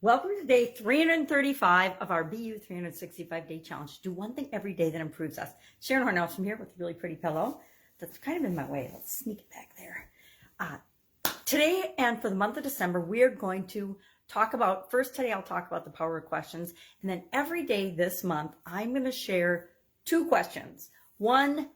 Welcome to day 335 of our BU 365-day challenge. Do one thing every day that improves us. Sharon Horne-Ellstrom here with a really pretty pillow that's kind of in my way. Let's sneak it back there. Today and for the month of December, we are going to talk about, first today I'll talk about the power of questions, and then every day this month, I'm going to share two questions. One,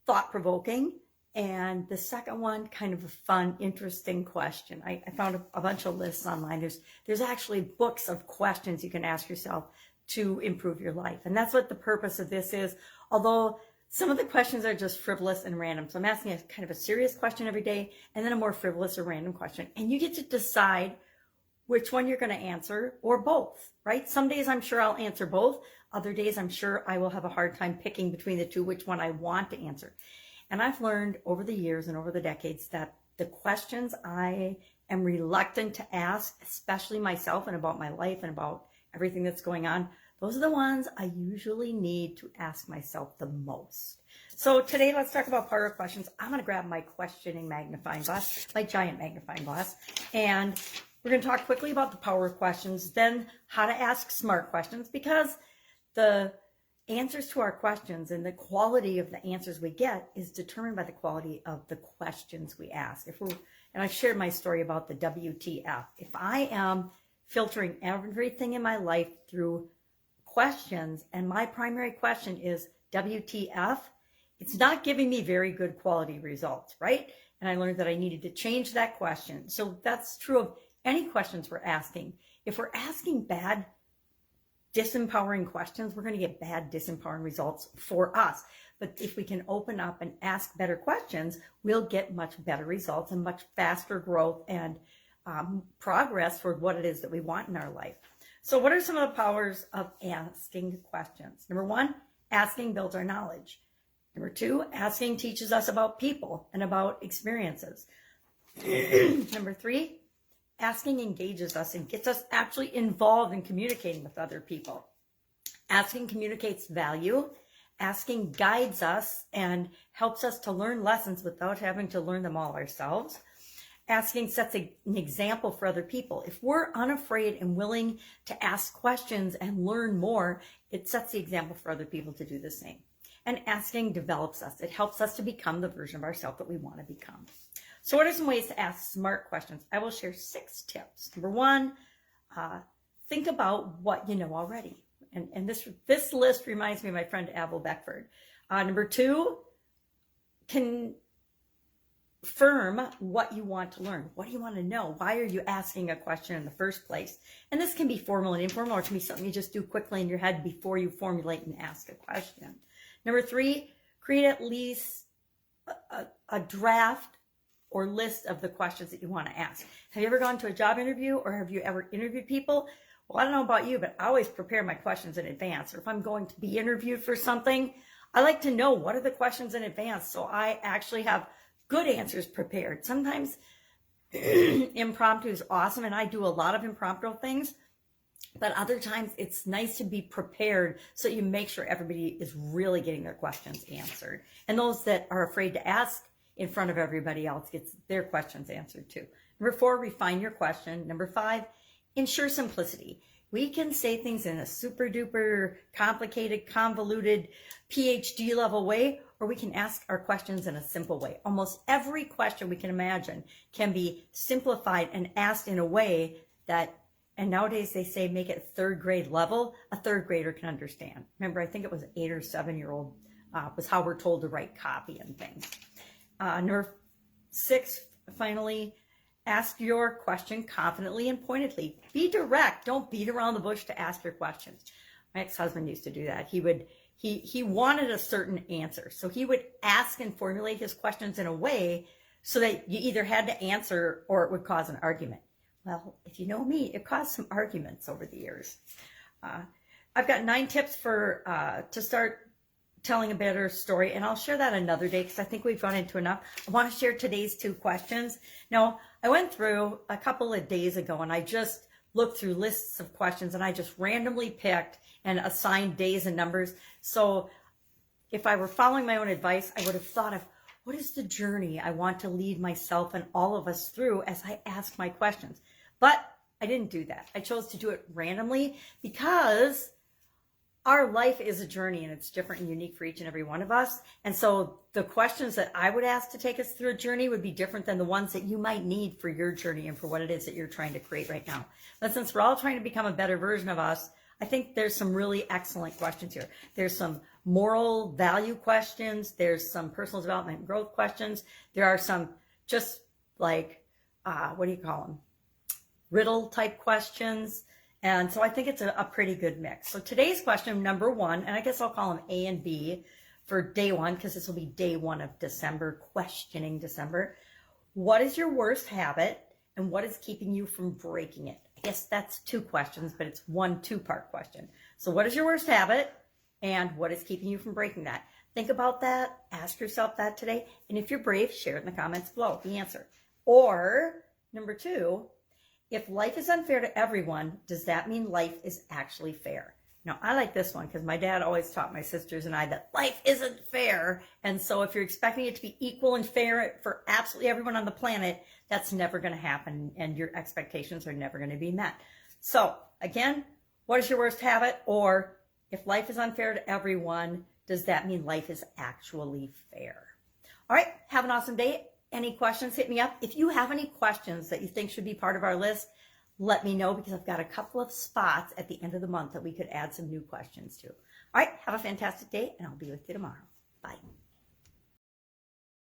thought-provoking, and the second one, kind of a fun, interesting question. I found a bunch of lists online. There's actually books of questions you can ask yourself to improve your life. And that's what the purpose of this is. Although some of the questions are just frivolous and random. So I'm asking a kind of a serious question every day and then a more frivolous or random question. And you get to decide which one you're going to answer or both, right? Some days I'm sure I'll answer both. Other days I'm sure I will have a hard time picking between the two, which one I want to answer. And I've learned over the years and over the decades that the questions I am reluctant to ask, especially myself and about my life and about everything that's going on, those are the ones I usually need to ask myself the most. So today, let's talk about power of questions. I'm going to grab my questioning magnifying glass, my giant magnifying glass, and we're going to talk quickly about the power of questions, then how to ask smart questions, because the answers to our questions and the quality of the answers we get is determined by the quality of the questions we ask. And I've shared my story about the WTF. If I am filtering everything in my life through questions and my primary question is WTF, it's not giving me very good quality results, right? And I learned that I needed to change that question. So that's true of any questions we're asking. If we're asking bad, disempowering questions, we're going to get bad, disempowering results for us. But if we can open up and ask better questions, we'll get much better results and much faster growth and progress for what it is that we want in our life. So what are some of the powers of asking questions? Number one, asking builds our knowledge. Number two, asking teaches us about people and about experiences. Number three, asking engages us and gets us actually involved in communicating with other people. Asking communicates value. Asking guides us and helps us to learn lessons without having to learn them all ourselves. Asking sets an example for other people. If we're unafraid and willing to ask questions and learn more, it sets the example for other people to do the same. And asking develops us. It helps us to become the version of ourselves that we want to become. So what are some ways to ask smart questions? I will share 6 tips. Number one, think about what you know already. And this list reminds me of my friend Abel Beckford. Number two, confirm what you want to learn. What do you want to know? Why are you asking a question in the first place? And this can be formal and informal, or it can be something you just do quickly in your head before you formulate and ask a question. Number three, create at least a draft or list of the questions that you want to ask. Have you ever gone to a job interview, or have you ever interviewed people? Well, I don't know about you, but I always prepare my questions in advance. Or if I'm going to be interviewed for something, I like to know what are the questions in advance so I actually have good answers prepared. Sometimes impromptu is awesome, and I do a lot of impromptu things, but other times it's nice to be prepared so you make sure everybody is really getting their questions answered. And those that are afraid to ask in front of everybody else gets their questions answered too. Number four, refine your question. Number five, ensure simplicity. We can say things in a super duper complicated, convoluted, PhD level way, or we can ask our questions in a simple way. Almost every question we can imagine can be simplified and asked in a way that, and nowadays they say make it 3rd grade level, a 3rd grader can understand. Remember, I think it was 8 or 7-year-old was how we're told to write copy and things. Number 6, finally, ask your question confidently and pointedly. Be direct. Don't beat around the bush to ask your questions. My ex-husband used to do that. He wanted a certain answer. So he would ask and formulate his questions in a way so that you either had to answer or it would cause an argument. Well, if you know me, it caused some arguments over the years. I've got 9 tips to start telling a better story, and I'll share that another day because I think we've gone into enough. I want to share today's 2 questions. Now, I went through a couple of days ago and I just looked through lists of questions and I just randomly picked and assigned days and numbers. So if I were following my own advice, I would have thought of what is the journey I want to lead myself and all of us through as I ask my questions. But I didn't do that. I chose to do it randomly because our life is a journey and it's different and unique for each and every one of us. And so the questions that I would ask to take us through a journey would be different than the ones that you might need for your journey and for what it is that you're trying to create right now. But since we're all trying to become a better version of us, I think there's some really excellent questions here. There's some moral value questions. There's some personal development and growth questions. There are some just like, what do you call them? Riddle type questions. And so I think it's a pretty good mix. So today's question, number 1, and I guess I'll call them A and B for day 1, because this will be day 1 of December, questioning December. What is your worst habit and what is keeping you from breaking it? I guess that's 2 questions, but it's one 2-part question. So what is your worst habit and what is keeping you from breaking that? Think about that. Ask yourself that today. And if you're brave, share it in the comments below, the answer. Or number 2, if life is unfair to everyone, does that mean life is actually fair? Now, I like this one because my dad always taught my sisters and I that life isn't fair. And so if you're expecting it to be equal and fair for absolutely everyone on the planet, that's never going to happen and your expectations are never going to be met. So again, what is your worst habit? Or if life is unfair to everyone, does that mean life is actually fair? All right, have an awesome day. Any questions, hit me up. If you have any questions that you think should be part of our list, let me know because I've got a couple of spots at the end of the month that we could add some new questions to. All right, have a fantastic day and I'll be with you tomorrow. Bye.